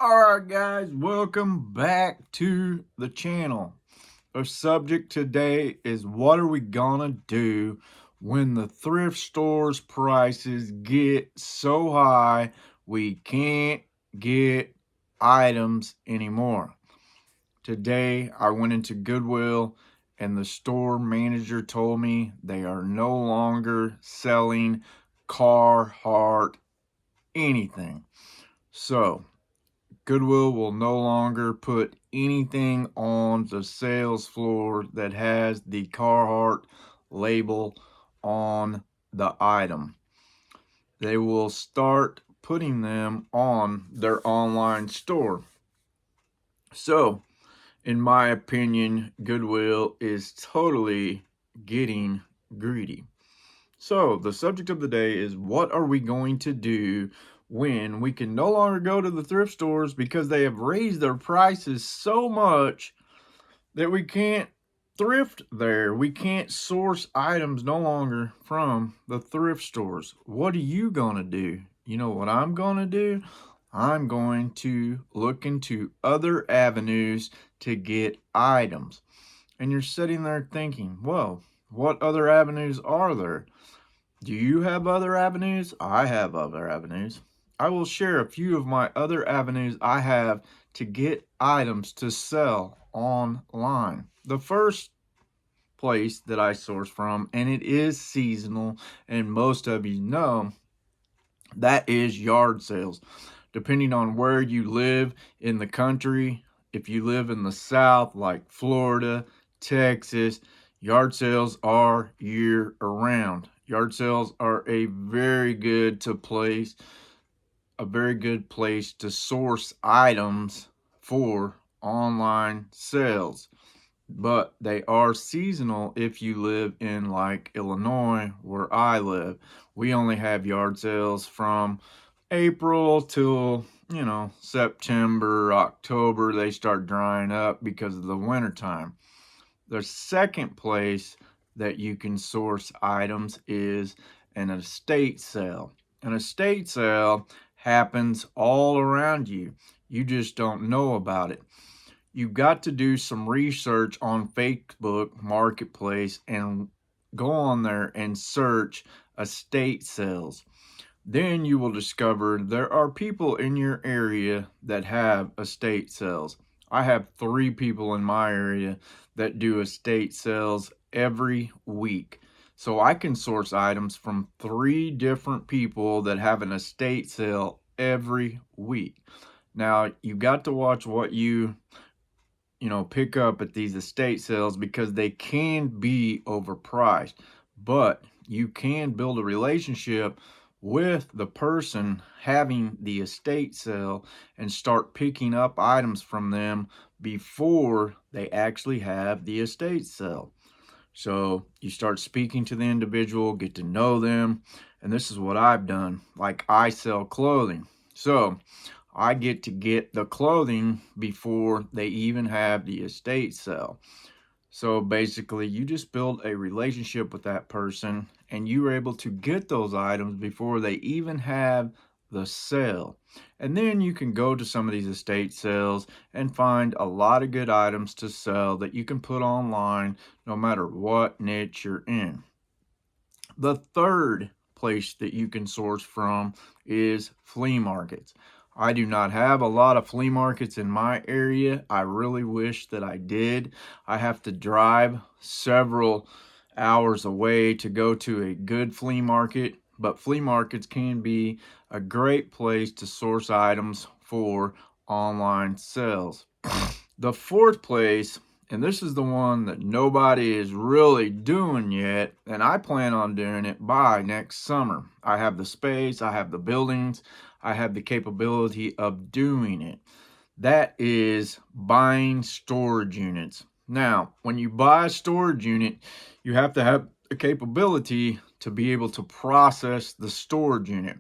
Alright guys, welcome back to the channel. Our subject today is what are we gonna do when the thrift store's prices get so high we can't get items anymore. Today I went into Goodwill and the store manager told me they are no longer selling Carhartt anything. So Goodwill will no longer put anything on the sales floor that has the Carhartt label on the item. They will start putting them on their online store. So, in my opinion, Goodwill is totally getting greedy. So, the subject of the day is what are we going to do when we can no longer go to the thrift stores because they have raised their prices so much that we can't thrift there. We can't source items no longer from the thrift stores. What are you going to do? You know what I'm going to do? I'm going to look into other avenues to get items. And you're sitting there thinking, whoa, what other avenues are there? Do you have other avenues? I have other avenues. I will share a few of my other avenues I have to get items to sell online. The first place that I source from, and it is seasonal, and most of you know, that is yard sales. Depending on where you live in the country, if you live in the South, like Florida, Texas, yard sales are year around. Yard sales are a very good place to source items for online sales. But they are seasonal if you live in like Illinois, where I live. We only have yard sales from April till, September, October. They start drying up because of the winter time. The second place that you can source items is an estate sale. An estate sale happens all around you. You just don't know about it. You've got to do some research on Facebook Marketplace and go on there and search estate sales. Then you will discover there are people in your area that have estate sales. I have 3 people in my area that do estate sales every week. So I can source items from 3 different people that have an estate sale every week. Now, you got to watch what you pick up at these estate sales because they can be overpriced, but you can build a relationship with the person having the estate sale and start picking up items from them before they actually have the estate sale. So you start speaking to the individual, get to know them, and this is what I've done. Like, I sell clothing. So I get to get the clothing before they even have the estate sale. So basically, you just build a relationship with that person and you're able to get those items before they even have the sale. And then you can go to some of these estate sales and find a lot of good items to sell that you can put online no matter what niche you're in. The third place that you can source from is flea markets. I do not have a lot of flea markets in my area. I really wish that I did. I have to drive several hours away to go to a good flea market, but flea markets can be a great place to source items for online sales. The fourth place, and this is the one that nobody is really doing yet, and I plan on doing it by next summer. I have the space, I have the buildings, I have the capability of doing it. That is buying storage units. Now, when you buy a storage unit, you have to have the capability to be able to process the storage unit.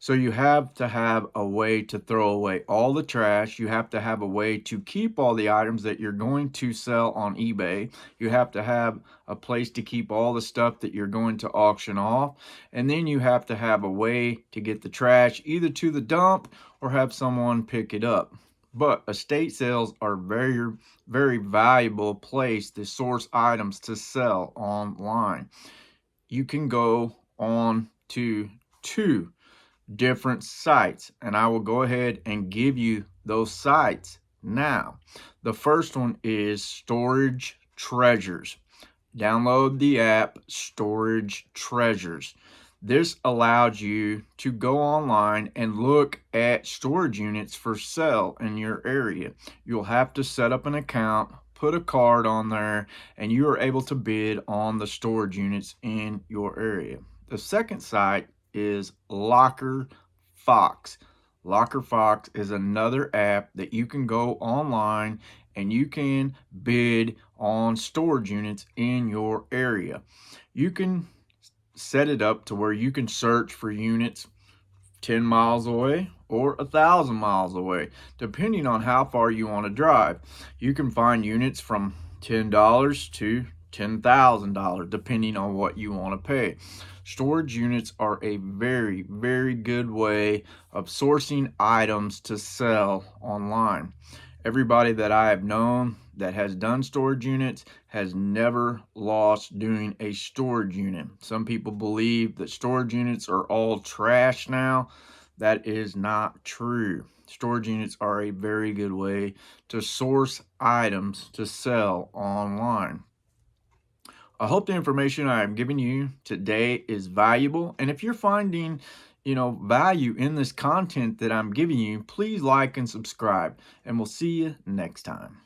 So you have to have a way to throw away all the trash. You have to have a way to keep all the items that you're going to sell on eBay. You have to have a place to keep all the stuff that you're going to auction off. And then you have to have a way to get the trash either to the dump or have someone pick it up. But estate sales are very, very valuable place to source items to sell online. You can go on to two different sites, and I will go ahead and give you those sites now. The first one is Storage Treasures. Download the app Storage Treasures. This allows you to go online and look at storage units for sale in your area. You'll have to set up an account, put a card on there, and you are able to bid on the storage units in your area. The second site is Locker Fox. Locker Fox is another app that you can go online and you can bid on storage units in your area. You can set it up to where you can search for units 10 miles away or 1,000 miles away, depending on how far you want to drive. You can find units from $10 to $10,000, depending on what you want to pay. Storage units are a very, very good way of sourcing items to sell online. Everybody that I have known that has done storage units has never lost doing a storage unit. Some people believe that storage units are all trash now. That is not true. Storage units are a very good way to source items to sell online. I hope the information I am giving you today is valuable. And if you're finding, value in this content that I'm giving you, please like and subscribe. And we'll see you next time.